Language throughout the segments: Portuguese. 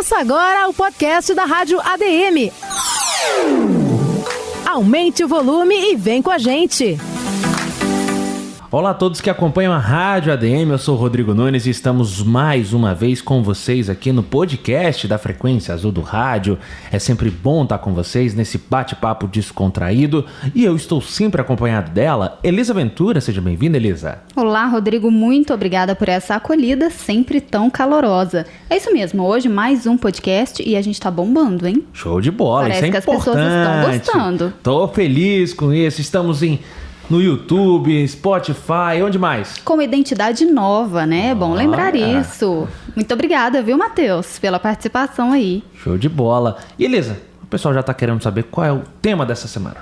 Ouça agora o podcast da Rádio ADM. Aumente o volume e vem com a gente. Olá a todos que acompanham a Rádio ADM, eu sou o Rodrigo Nunes e estamos mais uma vez com vocês aqui no podcast da Frequência Azul do Rádio. É sempre bom estar com vocês nesse bate-papo descontraído e eu estou sempre acompanhado dela, Elisa Ventura. Seja bem-vinda, Elisa. Olá, Rodrigo, muito obrigada por essa acolhida sempre tão calorosa. É isso mesmo, hoje mais um podcast e a gente tá bombando, hein? Show de bola, Parece isso é que importante. As pessoas estão gostando. Tô feliz com isso, estamos no YouTube, Spotify, onde mais? Com uma identidade nova, né? É bom lembrar isso. Muito obrigada, viu, Matheus, pela participação aí. Show de bola. E Elisa, o pessoal já tá querendo saber qual é o tema dessa semana.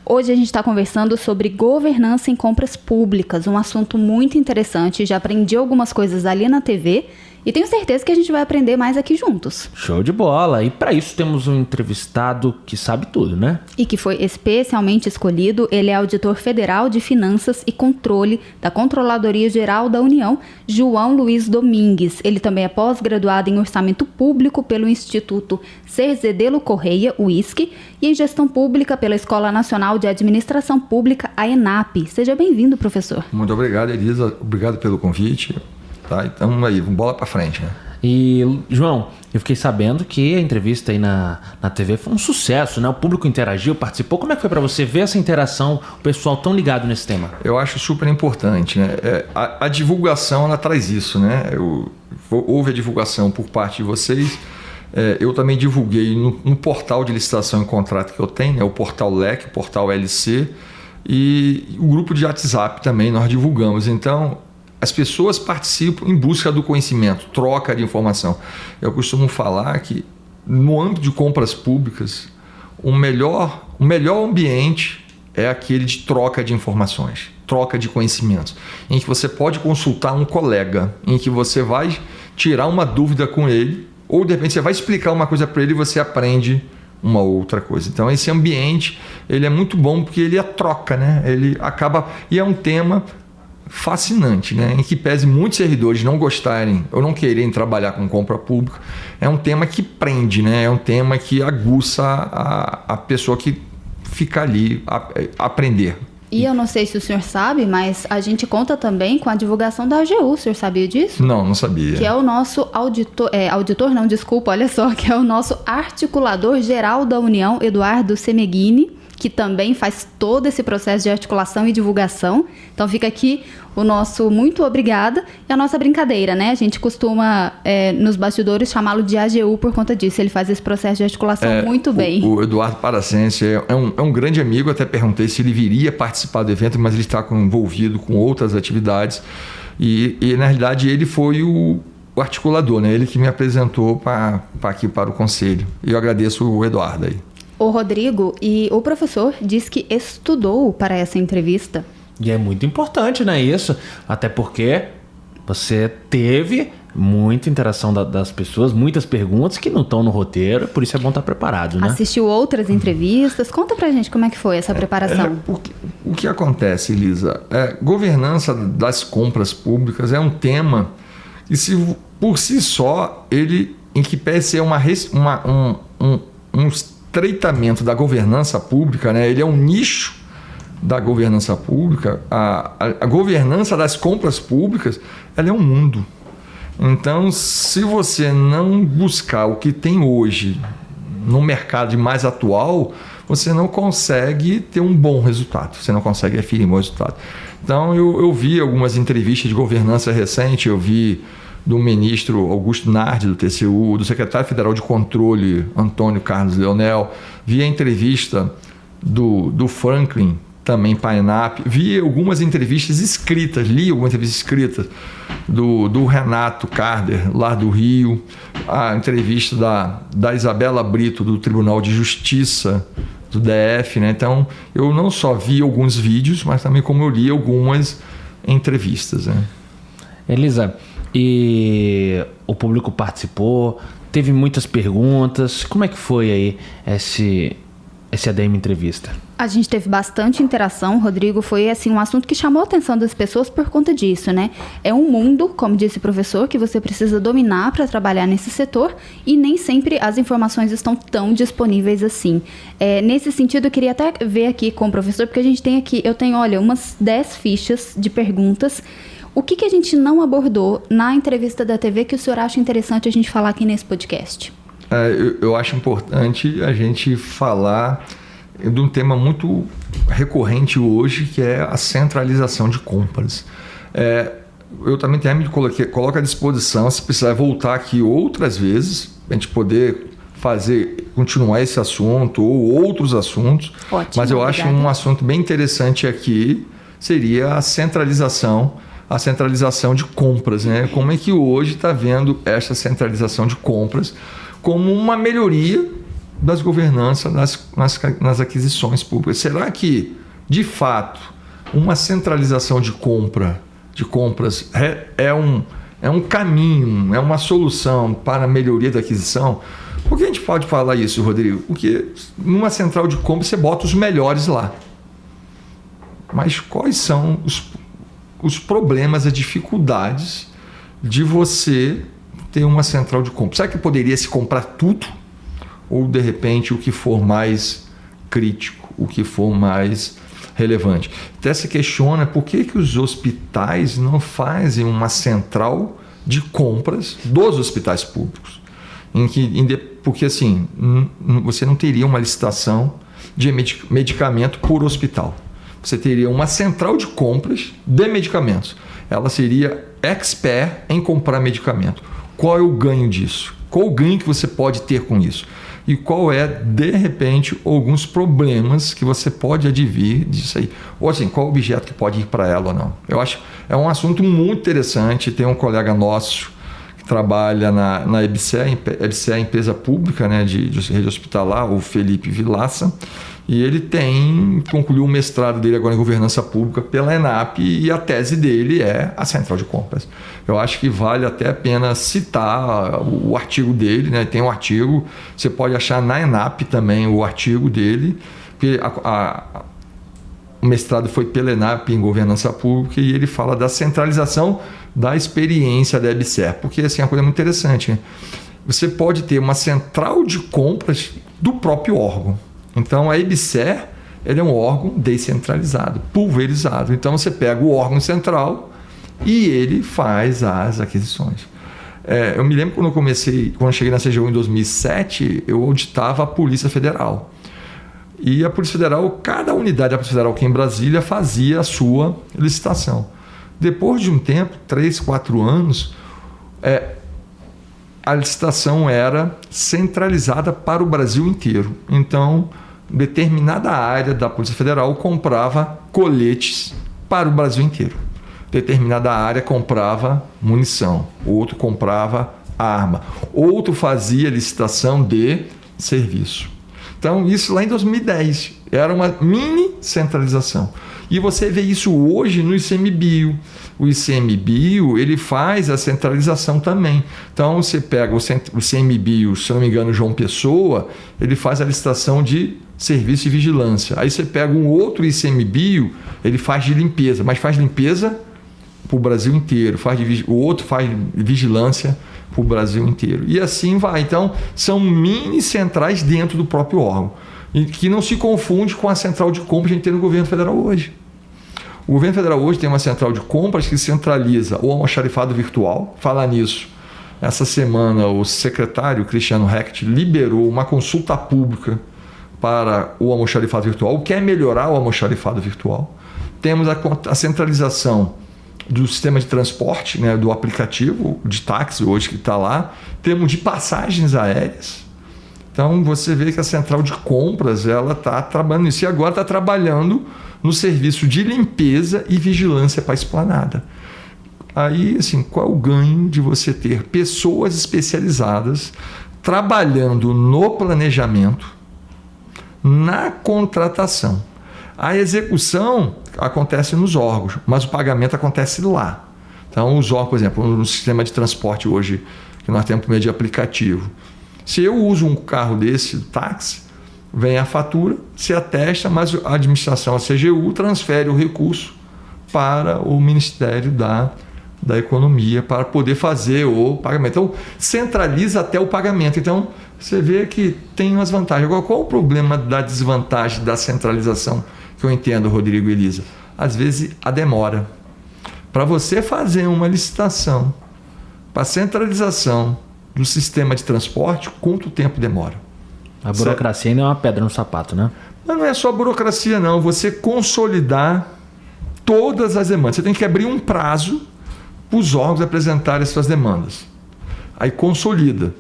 Hoje a gente está conversando sobre governança em compras públicas, um assunto muito interessante. Já aprendi algumas coisas ali na TV e tenho certeza que a gente vai aprender mais aqui juntos. Show de bola! E para isso temos um entrevistado que sabe tudo, né? E que foi especialmente escolhido. Ele é auditor federal de Finanças e Controle da Controladoria Geral da União, João Luiz Domingues. Ele também é pós-graduado em Orçamento Público pelo Instituto Cerzedelo Correia, UISC, e em Gestão Pública pela Escola Nacional de Administração Pública, a ENAP. Seja bem-vindo, professor. Muito obrigado, Elisa. Obrigado pelo convite. Tá, então aí, bola pra frente, né? E, João, eu fiquei sabendo que a entrevista aí na TV foi um sucesso, né? O público interagiu, participou. Como é que foi para você ver essa interação, o pessoal tão ligado nesse tema? Eu acho super importante, né? A divulgação, ela traz isso, né? Houve a divulgação por parte de vocês. Eu também divulguei no portal de licitação e contrato que eu tenho, né? O portal LEC, o portal LC e o grupo de WhatsApp também nós divulgamos. Então, as pessoas participam em busca do conhecimento, troca de informação. Eu costumo falar que no âmbito de compras públicas, o melhor ambiente é aquele de troca de informações, troca de conhecimentos, em que você pode consultar um colega, em que você vai tirar uma dúvida com ele, ou de repente você vai explicar uma coisa para ele e você aprende uma outra coisa. Então esse ambiente ele é muito bom porque ele é troca, né? Ele acaba e é um tema fascinante, né? Em que pese muitos servidores não gostarem ou não quererem trabalhar com compra pública, é um tema que prende, né? É um tema que aguça a pessoa que fica ali a aprender. E eu não sei se o senhor sabe, mas a gente conta também com a divulgação da AGU. O senhor sabia disso? Não sabia. Que é o nosso que é o nosso articulador geral da União, Eduardo Semeghini, que também faz todo esse processo de articulação e divulgação. Então fica aqui o nosso muito obrigada e a nossa brincadeira, né? A gente costuma, nos bastidores, chamá-lo de AGU por conta disso. Ele faz esse processo de articulação muito bem. O Eduardo Paracense é um grande amigo. Até perguntei se ele viria participar do evento, mas ele está envolvido com outras atividades. E na realidade, ele foi o articulador, né? Ele que me apresentou aqui para o conselho. E eu agradeço o Eduardo aí. O Rodrigo, e o professor diz que estudou para essa entrevista. E é muito importante, né, isso? Até porque você teve muita interação das pessoas, muitas perguntas que não estão no roteiro, por isso é bom estar preparado, né? Assistiu outras entrevistas. Conta pra gente como é que foi essa preparação. O que acontece, Elisa? Governança das compras públicas é um tema que, por si só, ele, em que pese ser um estreitamento da governança pública, né? Ele é um nicho da governança pública. A governança das compras públicas, ela é um mundo. Então, se você não buscar o que tem hoje no mercado mais atual, você não consegue ter um bom resultado, você não consegue aferir um bom resultado. Então, eu vi algumas entrevistas de governança recente, eu vi do ministro Augusto Nardi, do TCU, do secretário federal de controle, Antônio Carlos Leonel, vi a entrevista do Franklin, também para a ENAP, vi algumas entrevistas escritas, li algumas entrevistas escritas do Renato Carder, lá do Rio, a entrevista da Isabela Brito, do Tribunal de Justiça do DF, né? Então, eu não só vi alguns vídeos, mas também como eu li algumas entrevistas, né? Elisa, e o público participou, teve muitas perguntas. Como é que foi aí esse ADM Entrevista? A gente teve bastante interação, Rodrigo, foi assim um assunto que chamou a atenção das pessoas por conta disso, né? É um mundo, como disse o professor, que você precisa dominar para trabalhar nesse setor e nem sempre as informações estão tão disponíveis assim. Nesse sentido, eu queria até ver aqui com o professor, porque a gente tem aqui, eu tenho, olha, umas 10 fichas de perguntas. O que a gente não abordou na entrevista da TV que o senhor acha interessante a gente falar aqui nesse podcast? Eu acho importante a gente falar de um tema muito recorrente hoje, que é a centralização de compras. Eu também coloco à disposição, se precisar voltar aqui outras vezes, para a gente poder continuar esse assunto ou outros assuntos. Ótimo, mas eu acho um assunto bem interessante aqui, seria a centralização de compras, né? Como é que hoje está vendo essa centralização de compras como uma melhoria das governanças nas aquisições públicas? Será que, de fato, uma centralização de compras é um caminho, é uma solução para a melhoria da aquisição? Por que a gente pode falar isso, Rodrigo? Porque numa central de compras você bota os melhores lá. Mas quais são os problemas, as dificuldades de você ter uma central de compra? Será que poderia se comprar tudo? Ou, de repente, o que for mais crítico, o que for mais relevante? Até se questiona por que os hospitais não fazem uma central de compras dos hospitais públicos. Porque, assim, você não teria uma licitação de medicamento por hospital. Você teria uma central de compras de medicamentos. Ela seria expert em comprar medicamento. Qual é o ganho disso? Qual o ganho que você pode ter com isso? E qual é, de repente, alguns problemas que você pode advir disso aí? Ou assim, qual o objeto que pode ir para ela ou não? Eu acho é um assunto muito interessante. Tem um colega nosso que trabalha na EBSER, a empresa pública, né, de rede hospitalar, o Felipe Vilaça. E ele concluiu o mestrado dele agora em governança pública pela ENAP e a tese dele é a central de compras. Eu acho que vale até a pena citar o artigo dele, né? Tem um artigo, você pode achar na ENAP também o artigo dele, porque o mestrado foi pela ENAP em governança pública e ele fala da centralização da experiência da EBSER, porque assim, é uma coisa muito interessante, né? Você pode ter uma central de compras do próprio órgão. Então, a EBSER ele é um órgão descentralizado, pulverizado. Então, você pega o órgão central e ele faz as aquisições. Eu me lembro quando eu cheguei na CGU em 2007, eu auditava a Polícia Federal. E a Polícia Federal, cada unidade da Polícia Federal aqui em Brasília fazia a sua licitação. Depois de um tempo, 3, 4 anos, a licitação era centralizada para o Brasil inteiro. Então, determinada área da Polícia Federal comprava coletes para o Brasil inteiro. Determinada área comprava munição, outro comprava arma, outro fazia licitação de serviço. Então, isso lá em 2010 era uma mini centralização. E você vê isso hoje no ICMBio. O ICMBio ele faz a centralização também. Então, você pega o ICMBio, se não me engano, João Pessoa, ele faz a licitação de serviço de vigilância. Aí você pega um outro ICMBio, ele faz de limpeza, mas faz limpeza para o Brasil inteiro. O outro faz vigilância para o Brasil inteiro. E assim vai. Então, são mini centrais dentro do próprio órgão. E que não se confunde com a central de compras que a gente tem no governo federal hoje. O governo federal hoje tem uma central de compras que centraliza o almoxarifado virtual. Falar nisso, essa semana o secretário Cristiano Hecht liberou uma consulta pública para o almoxarifado virtual. O que é melhorar o almoxarifado virtual? Temos a centralização do sistema de transporte, né, do aplicativo de táxi hoje que está lá. Temos de passagens aéreas. Então, você vê que a central de compras ela está trabalhando nisso. E agora está trabalhando no serviço de limpeza e vigilância para a esplanada. Aí, assim, qual é o ganho de você ter pessoas especializadas trabalhando no planejamento, na contratação? A execução acontece nos órgãos, mas o pagamento acontece lá. Então, os órgãos, por exemplo, no sistema de transporte hoje, que nós temos por meio de aplicativo, se eu uso um carro desse, táxi, vem a fatura, se atesta, mas a administração, a CGU, transfere o recurso para o Ministério da Economia para poder fazer o pagamento. Então, centraliza até o pagamento. Então, você vê que tem umas vantagens. Agora, qual o problema da desvantagem da centralização que eu entendo, Rodrigo e Elisa? Às vezes, a demora. Para você fazer uma licitação para a centralização do sistema de transporte, quanto tempo demora? A burocracia ainda é uma pedra no sapato, né? Mas não é só burocracia, não. Você consolidar todas as demandas. Você tem que abrir um prazo para os órgãos apresentarem as suas demandas. Aí consolida,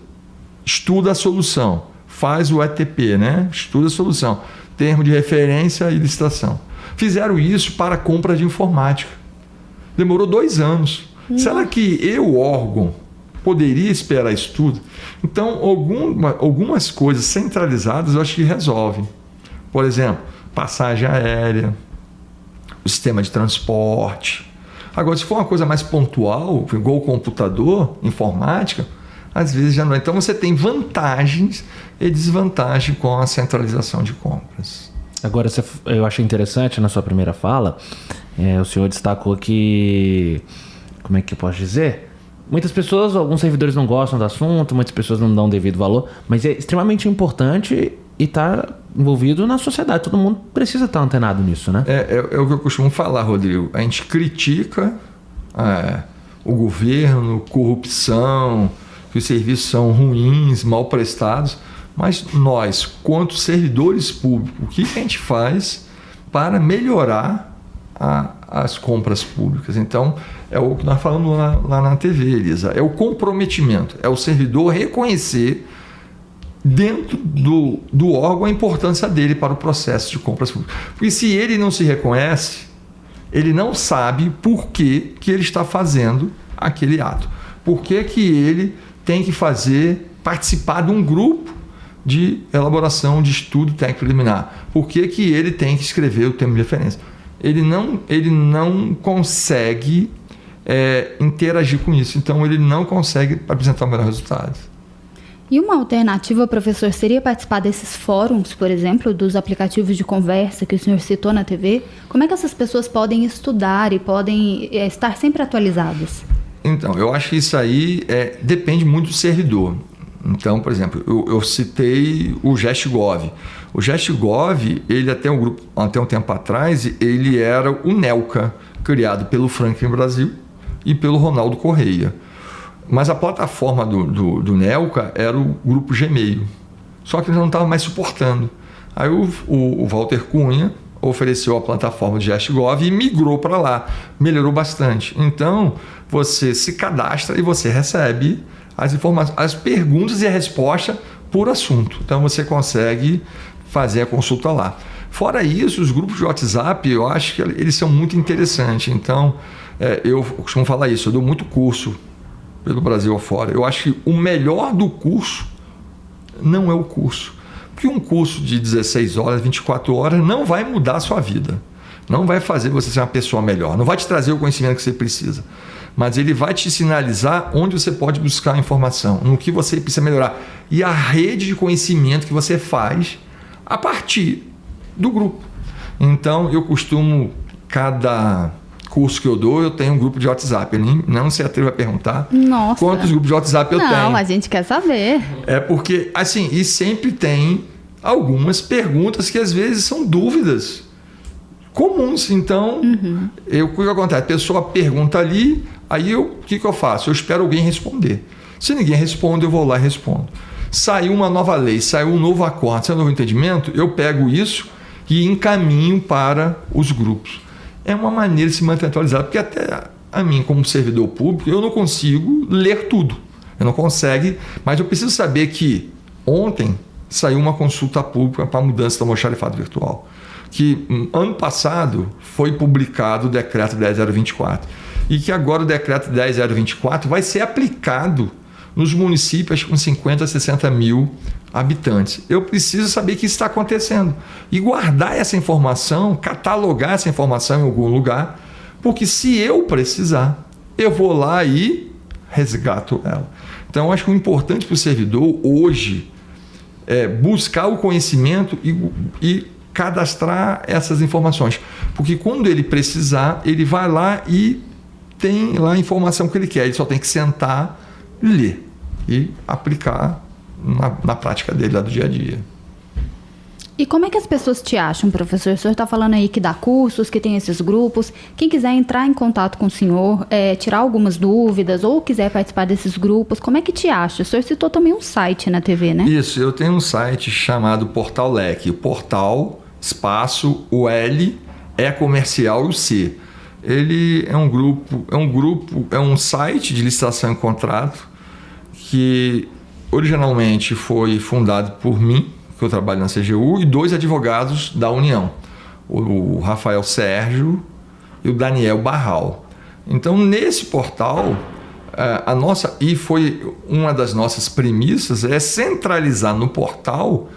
estuda a solução, faz o ETP, né? Estuda a solução, termo de referência e licitação. Fizeram isso para a compra de informática. Demorou 2 anos. Será que o órgão poderia esperar isso tudo? Então, algumas coisas centralizadas eu acho que resolvem. Por exemplo, passagem aérea, o sistema de transporte. Agora, se for uma coisa mais pontual, igual o computador, informática, às vezes já não é. Então, você tem vantagens e desvantagens com a centralização de compras. Agora, eu achei interessante na sua primeira fala, o senhor destacou que, como é que eu posso dizer? Muitas pessoas, alguns servidores não gostam do assunto, muitas pessoas não dão devido valor, mas é extremamente importante e está envolvido na sociedade. Todo mundo precisa estar antenado nisso, né? É o que eu costumo falar, Rodrigo. A gente critica o governo, corrupção, que os serviços são ruins, mal prestados, mas nós, quanto servidores públicos, o que a gente faz para melhorar as compras públicas? Então, é o que nós falamos lá na TV, Elisa. É o comprometimento, é o servidor reconhecer dentro do órgão a importância dele para o processo de compras públicas. Porque se ele não se reconhece, ele não sabe por que ele está fazendo aquele ato. Por que ele tem que participar de um grupo de elaboração de estudo técnico preliminar. Por que ele tem que escrever o termo de referência? Ele não consegue interagir com isso. Então, ele não consegue apresentar o melhor resultado. E uma alternativa, professor, seria participar desses fóruns, por exemplo, dos aplicativos de conversa que o senhor citou na TV? Como é que essas pessoas podem estudar e podem estar sempre atualizadas? Então, eu acho que isso aí depende muito do servidor. Então, por exemplo, eu citei o GestGov. O GestGov, ele até um tempo atrás, ele era o NELCA, criado pelo Franklin Brasil e pelo Ronaldo Correia. Mas a plataforma do NELCA era o grupo Gmail. Só que ele não estava mais suportando. Aí o Walter Cunha ofereceu a plataforma do GestGov e migrou para lá. Melhorou bastante. Então, você se cadastra e você recebe as informações, as perguntas e a resposta por assunto. Então, você consegue fazer a consulta lá. Fora isso, os grupos de WhatsApp, eu acho que eles são muito interessantes. Então, eu costumo falar isso, eu dou muito curso pelo Brasil afora. Eu acho que o melhor do curso não é o curso. Porque um curso de 16 horas, 24 horas, não vai mudar a sua vida. Não vai fazer você ser uma pessoa melhor. Não vai te trazer o conhecimento que você precisa. Mas ele vai te sinalizar onde você pode buscar informação, no que você precisa melhorar. E a rede de conhecimento que você faz a partir do grupo. Então, eu costumo, cada curso que eu dou, eu tenho um grupo de WhatsApp. Eu não se atreva a perguntar quantos grupos de WhatsApp eu tenho. Não, a gente quer saber. É porque, assim, e sempre tem algumas perguntas que às vezes são dúvidas comuns. Então, o que acontece? A pessoa pergunta ali, aí o que eu faço? Eu espero alguém responder. Se ninguém responde, eu vou lá e respondo. Saiu uma nova lei, saiu um novo acordo, saiu um novo entendimento, eu pego isso e encaminho para os grupos. É uma maneira de se manter atualizado, porque até a mim, como servidor público, eu não consigo ler tudo. Eu não consigo, mas eu preciso saber que ontem saiu uma consulta pública para a mudança do almoxarifado virtual. Que ano passado foi publicado o decreto 10.024 e que agora o decreto 10.024 vai ser aplicado nos municípios com 50 a 60 mil habitantes. Eu preciso saber que isso está acontecendo e guardar essa informação, catalogar essa informação em algum lugar, porque se eu precisar, eu vou lá e resgato ela. Então, eu acho que o importante para o servidor hoje buscar o conhecimento e cadastrar essas informações. Porque quando ele precisar, ele vai lá e tem lá a informação que ele quer. Ele só tem que sentar, ler e aplicar na prática dele lá do dia a dia. E como é que as pessoas te acham, professor? O senhor está falando aí que dá cursos, que tem esses grupos. Quem quiser entrar em contato com o senhor, tirar algumas dúvidas ou quiser participar desses grupos, como é que te acha? O senhor citou também um site na TV, né? Isso, eu tenho um site chamado Portal Leque. O portal, espaço, o L, é comercial e o C. Ele é um site de licitação e contrato que originalmente foi fundado por mim, que eu trabalho na CGU, e 2 advogados da União, o Rafael Sérgio e o Daniel Barral. Então, nesse portal, e foi uma das nossas premissas, é centralizar no portal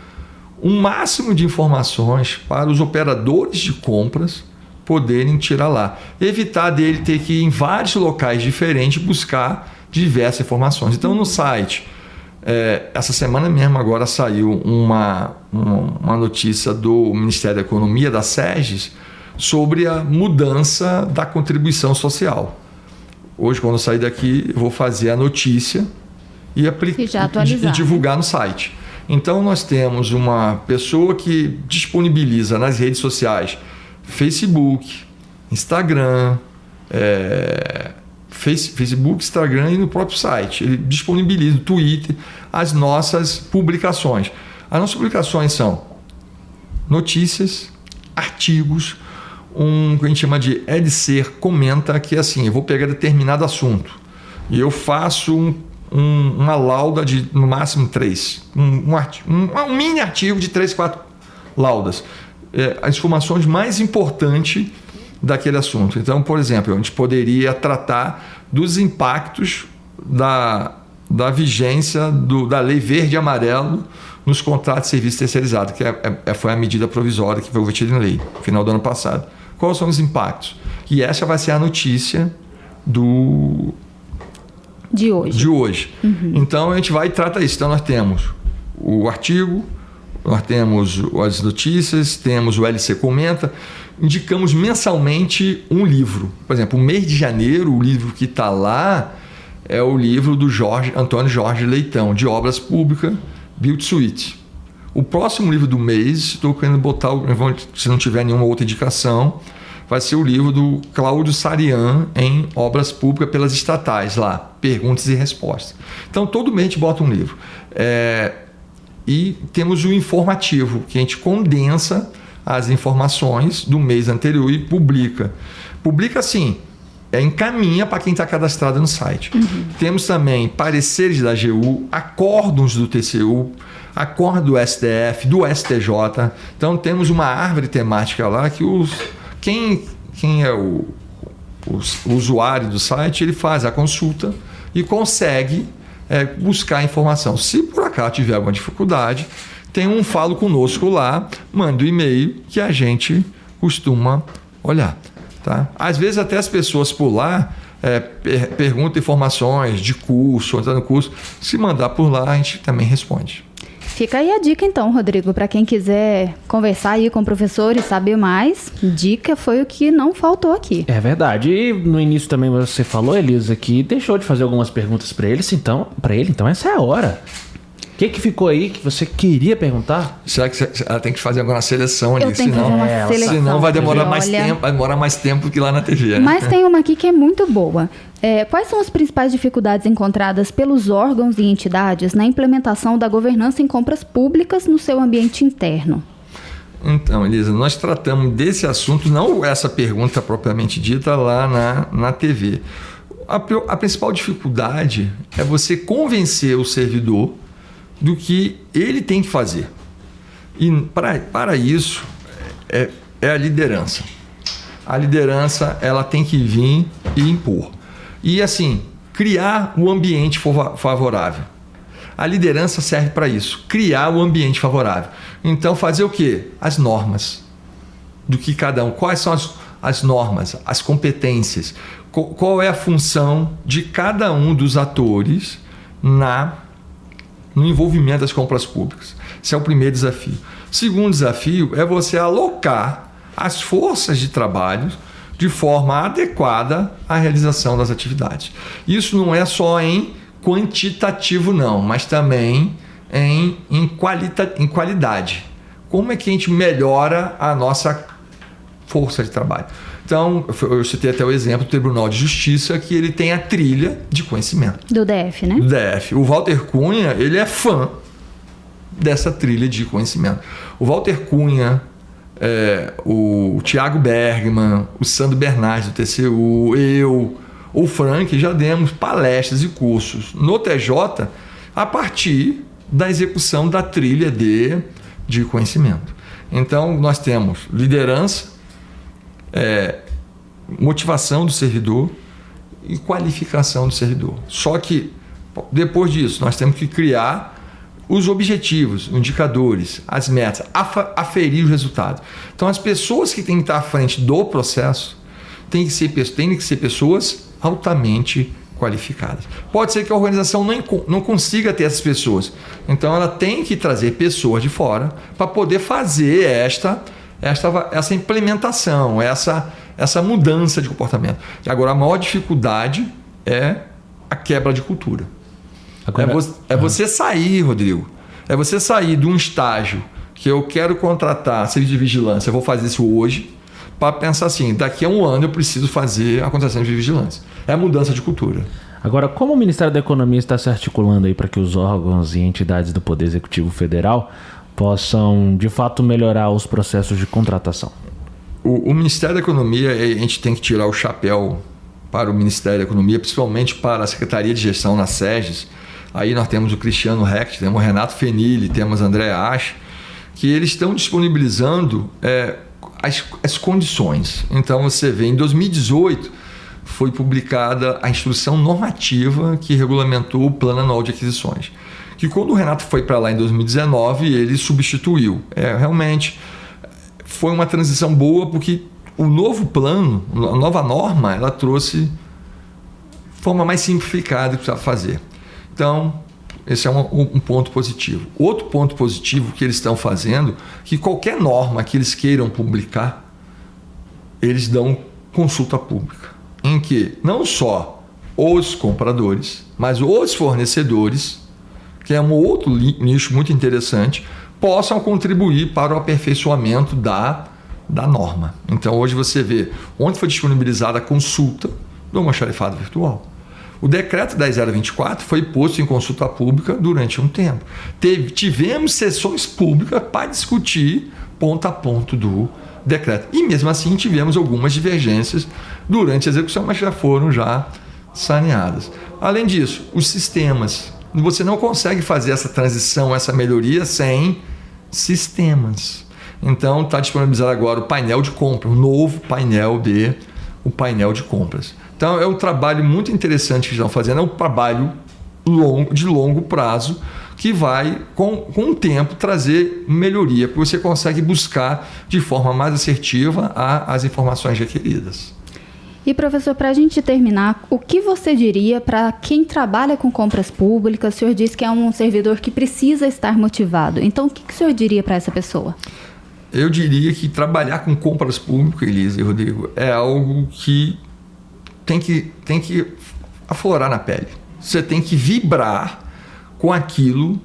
o máximo de informações para os operadores de compras poderem tirar lá. Evitar dele ter que ir em vários locais diferentes buscar diversas informações. Então, no site, essa semana mesmo agora saiu uma notícia do Ministério da Economia, da SEGES, sobre a mudança da contribuição social. Hoje, quando eu sair daqui, eu vou fazer a notícia e divulgar no site. Então, nós temos uma pessoa que disponibiliza nas redes sociais Facebook, Instagram, Facebook, Instagram e no próprio site. Ele disponibiliza no Twitter as nossas publicações. As nossas publicações são notícias, artigos, que a gente chama de LC comenta, que é assim, eu vou pegar determinado assunto e eu faço uma lauda de no máximo 3, um mini artigo de 3, 4 laudas. As informações mais importantes daquele assunto. Então, por exemplo, a gente poderia tratar dos impactos da vigência da Lei Verde e Amarelo nos contratos de serviço terceirizado, que foi a medida provisória que foi obtida em lei, no final do ano passado. Quais são os impactos? E essa vai ser a notícia de hoje. Uhum. Então, a gente vai e trata isso. Então, nós temos o artigo, nós temos as notícias, temos o LC Comenta, indicamos mensalmente um livro. Por exemplo, o mês de janeiro, o livro que está lá é o livro do Antônio Jorge Leitão, de Obras Públicas, Build Suite. O próximo livro do mês, estou querendo botar, se não tiver nenhuma outra indicação, vai ser o livro do Cláudio Sarian em Obras Públicas pelas estatais, lá, Perguntas e Respostas. Então, todo mês a gente bota um livro. E temos o informativo, que a gente condensa as informações do mês anterior e publica. Publica assim, encaminha para quem está cadastrado no site. Uhum. Temos também pareceres da AGU, acórdons do TCU, acordo do STF, do STJ. Então temos uma árvore temática lá que quem é o usuário do site, ele faz a consulta e consegue buscar informação. Se por acaso tiver alguma dificuldade, tem um falo conosco lá, manda um e-mail que a gente costuma olhar. Tá? Às vezes até as pessoas por lá perguntam informações de curso, entrando no curso. Se mandar por lá, a gente também responde. Fica aí a dica então, Rodrigo, para quem quiser conversar aí com o professor e saber mais, dica foi o que não faltou aqui. É verdade. E no início também você falou, Elisa, que deixou de fazer algumas perguntas para ele, então essa é a hora. O que ficou aí que você queria perguntar? Será que ela tem que fazer agora uma seleção ali? Senão vai demorar mais tempo que lá na TV. Né? Mas tem uma aqui que é muito boa. Quais são as principais dificuldades encontradas pelos órgãos e entidades na implementação da governança em compras públicas no seu ambiente interno? Então, Elisa, nós tratamos desse assunto, não essa pergunta propriamente dita lá na TV. A principal dificuldade é você convencer o servidor do que ele tem que fazer. E para isso é a liderança. A liderança ela tem que vir e impor. E assim, criar o ambiente favorável. A liderança serve para isso, criar o ambiente favorável. Então fazer o quê? As normas. Do que cada um. Quais são as normas, as competências? Qual é a função de cada um dos atores no envolvimento das compras públicas. Esse é o primeiro desafio. O segundo desafio é você alocar as forças de trabalho de forma adequada à realização das atividades. Isso não é só em quantitativo não, mas também em qualidade. Como é que a gente melhora a nossa força de trabalho? Então, eu citei até o exemplo do Tribunal de Justiça, que ele tem a trilha de conhecimento. Do DF, né? Do DF. O Walter Cunha, ele é fã dessa trilha de conhecimento. O Walter Cunha, o Tiago Bergman, o Sandro Bernardes do TCU, eu, o Frank, já demos palestras e cursos no TJ a partir da execução da trilha de conhecimento. Então, nós temos liderança, motivação do servidor e qualificação do servidor. Só que, depois disso, nós temos que criar os objetivos, indicadores, as metas, aferir os resultados. Então, as pessoas que têm que estar à frente do processo têm que ser pessoas altamente qualificadas. Pode ser que a organização não consiga ter essas pessoas. Então, ela tem que trazer pessoas de fora para poder fazer essa implementação, essa mudança de comportamento. E agora, a maior dificuldade é a quebra de cultura. Agora, você sair, Rodrigo, você sair de um estágio que eu quero contratar serviço de vigilância, eu vou fazer isso hoje, para pensar assim, daqui a um ano eu preciso fazer a contratação de vigilância. É a mudança de cultura. Agora, como o Ministério da Economia está se articulando aí para que os órgãos e entidades do Poder Executivo Federal possam, de fato, melhorar os processos de contratação? O Ministério da Economia, a gente tem que tirar o chapéu para o Ministério da Economia, principalmente para a Secretaria de Gestão na SEGES. Aí nós temos o Cristiano Recht, temos o Renato Fenili, temos o André Asch, que eles estão disponibilizando as condições. Então você vê, em 2018 foi publicada a instrução normativa que regulamentou o Plano Anual de Aquisições. Que quando o Renato foi para lá em 2019, ele substituiu. Realmente foi uma transição boa, porque o novo plano, a nova norma, ela trouxe forma mais simplificada que precisava fazer. Então, esse é um ponto positivo. Outro ponto positivo que eles estão fazendo, que qualquer norma que eles queiram publicar, eles dão consulta pública, em que não só os compradores, mas os fornecedores, que é um outro nicho muito interessante, possam contribuir para o aperfeiçoamento da norma. Então, hoje você vê onde foi disponibilizada a consulta do almoxarifado virtual. O decreto 10.024 foi posto em consulta pública durante um tempo. Tivemos sessões públicas para discutir ponto a ponto do decreto. E mesmo assim tivemos algumas divergências durante a execução, mas já foram saneadas. Além disso, os sistemas. Você não consegue fazer essa transição, essa melhoria sem sistemas. Então está disponibilizado agora o painel de compra, o novo painel de compras. Então é um trabalho muito interessante que estão fazendo, é um trabalho de longo prazo que vai, com o tempo, trazer melhoria, porque você consegue buscar de forma mais assertiva as informações requeridas. E, professor, para a gente terminar, o que você diria para quem trabalha com compras públicas? O senhor disse que é um servidor que precisa estar motivado. Então, o que o senhor diria para essa pessoa? Eu diria que trabalhar com compras públicas, Elisa e Rodrigo, é algo que tem que aflorar na pele. Você tem que vibrar com aquilo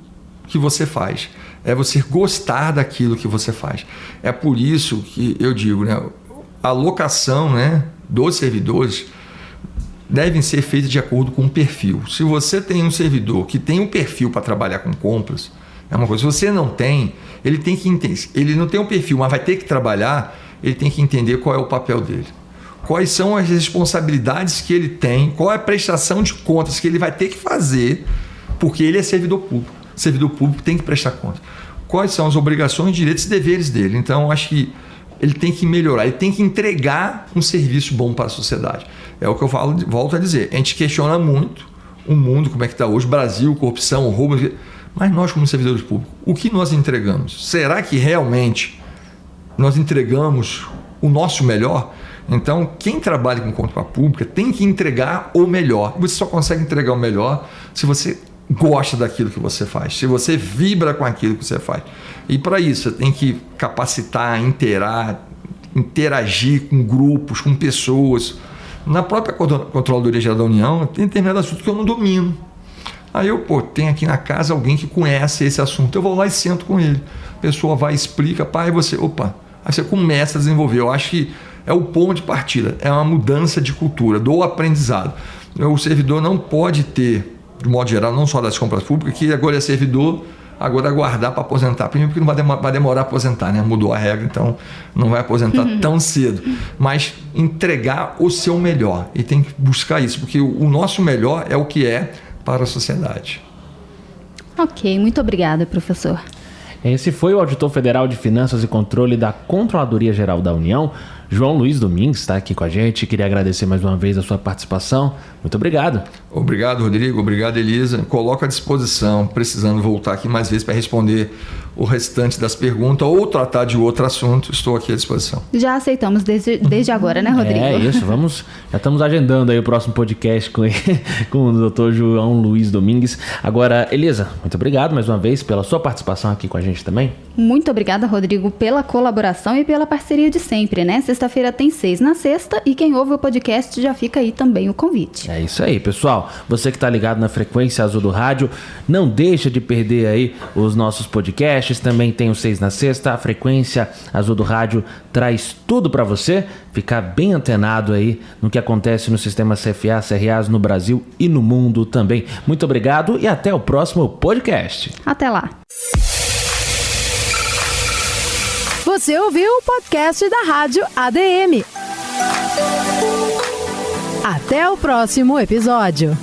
que você faz. É você gostar daquilo que você faz. É por isso que eu digo, a alocação, dos servidores devem ser feitas de acordo com o perfil. Se você tem um servidor que tem um perfil para trabalhar com compras, é uma coisa. Se você não tem, ele tem que entender. Ele não tem um perfil, mas vai ter que trabalhar, ele tem que entender qual é o papel dele. Quais são as responsabilidades que ele tem, qual é a prestação de contas que ele vai ter que fazer, porque ele é servidor público. O servidor público tem que prestar conta. Quais são as obrigações, direitos e deveres dele. Então, acho que ele tem que melhorar, ele tem que entregar um serviço bom para a sociedade. É o que eu volto a dizer. A gente questiona muito o mundo, como é que está hoje, Brasil, corrupção, roubo, mas nós, como servidores públicos, o que nós entregamos? Será que realmente nós entregamos o nosso melhor? Então, quem trabalha com compra pública tem que entregar o melhor. Você só consegue entregar o melhor se você gosta daquilo que você faz, se você vibra com aquilo que você faz. E para isso, você tem que capacitar, interagir com grupos, com pessoas. Na própria Controladoria Geral da União, tem determinado assunto que eu não domino. Aí eu, tenho aqui na casa alguém que conhece esse assunto. Eu vou lá e sento com ele. A pessoa vai e explica, pai, você... Aí você começa a desenvolver. Eu acho que é o ponto de partida. É uma mudança de cultura, do aprendizado. O servidor não pode ter, de modo geral, não só das compras públicas, que agora é servidor, agora aguardar para aposentar. Primeiro porque não vai demorar a aposentar, né? Mudou a regra, então não vai aposentar tão cedo. Mas entregar o seu melhor. E tem que buscar isso, porque o nosso melhor é o que é para a sociedade. Ok, muito obrigada, professor. Esse foi o Auditor Federal de Finanças e Controle da Controladoria Geral da União, João Luiz Domingues, está aqui com a gente. Queria agradecer mais uma vez a sua participação. Muito obrigado. Obrigado, Rodrigo. Obrigado, Elisa. Coloco à disposição, precisando voltar aqui mais vezes para responder o restante das perguntas ou tratar de outro assunto. Estou aqui à disposição. Já aceitamos desde agora, né, Rodrigo? É isso, já estamos agendando aí o próximo podcast com o Dr. João Luiz Domingues. Agora, Elisa, muito obrigado mais uma vez pela sua participação aqui com a gente também. Muito obrigada, Rodrigo, pela colaboração e pela parceria de sempre, né? Sexta-feira tem 6 na sexta e quem ouve o podcast já fica aí também o convite. É isso aí, pessoal. Você que está ligado na Frequência Azul do Rádio, não deixa de perder aí os nossos podcasts. Também tem o 6 na sexta. A Frequência Azul do Rádio traz tudo para você ficar bem antenado aí no que acontece no sistema CFA, CRAs no Brasil e no mundo também. Muito obrigado e até o próximo podcast. Até lá. Você ouviu o podcast da Rádio ADM. Até o próximo episódio.